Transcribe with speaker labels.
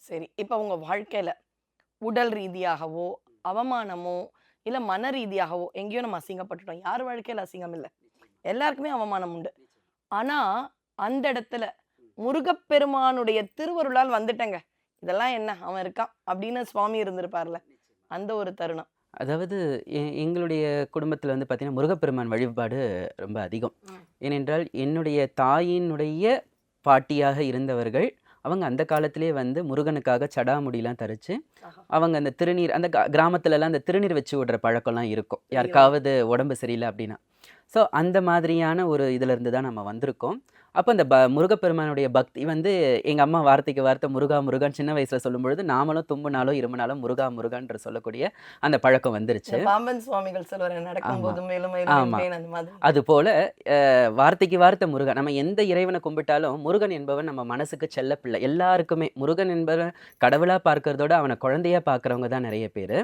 Speaker 1: சரி. இப்ப உங்க வாழ்க்கையில உடல் ரீதியாகவோ, அவமானமோ, இல்ல மன ரீதியாகவோ எங்கேயோ நம்ம அசிங்கப்பட்டுட்டோம். யார் வாழ்க்கையில அசிங்கம் இல்ல? எல்லாருக்குமே அவமானம் உண்டு. ஆனா, அந்த இடத்துல முருகப்பெருமானுடைய திருவருளால் வந்துட்டேங்க. இதெல்லாம் என்ன? அவன் இருக்கான். அப்படின்னு சுவாமி இருந்திருப்பார்ல. அந்த ஒரு தருணம்.
Speaker 2: அதாவது எங்களுடைய குடும்பத்தில வந்து பார்த்தீங்கன்னா, முருகப்பெருமான் வழிபாடு ரொம்ப அதிகம்.
Speaker 1: ம்.
Speaker 2: ஏனென்றால், என்னுடைய தாயினுடைய பாட்டியாக இருந்தவர்கள், அவங்க அந்த காலத்திலேயே வந்து முருகனுக்காக ஜடாமுடிலாம் தரிச்சு,
Speaker 1: ஆஹா!
Speaker 2: அவங்க அந்த திருநீர் அந்த கிராமத்துலலாம் அந்த திருநீர் வச்சு விடுற பழக்கம்லாம் இருக்கும்.
Speaker 1: தெரியும்.
Speaker 2: யாருக்காவது உடம்பு சரியில்ல அப்டின்னா. ஸோ அந்த மாதிரியான ஒரு இதிலருந்து தான் நம்ம வந்திருக்கோம். அப்ப அந்த முருகப்பெருமானுடைய பக்தி வந்து எங்க அம்மா வார்த்தைக்கு வார்த்தை முருகா, முருகான்னு சின்ன வயசுல சொல்லும்பொழுது, நாமளும் தும்முனாலோ, இருமுனாலும் முருகா, முருகான்ற சொல்லக்கூடிய அந்த பழக்கம்
Speaker 1: இந்த
Speaker 2: வந்துருச்சு.
Speaker 1: பாம்பன் சுவாமிகள் சொல்லுவாரே,
Speaker 2: ஆமா,
Speaker 1: "நடக்கும்போது மேலும் மேலும்
Speaker 2: ஆமா.
Speaker 1: என்பேன்" அந்த மாதிரி.
Speaker 2: அதுபோல வார்த்தைக்கு வார்த்தை முருகன். நம்ம எந்த இறைவன கும்பிட்டாலும், முருகன் என்பவன் நம்ம மனசுக்கு செல்லப்பிள்ளை. எல்லாருக்குமே முருகன் என்பவன் கடவுளா பார்க்கிறதோட, அவன குழந்தையா பார்க்கிறவங்க தான் நெறைய பேரு.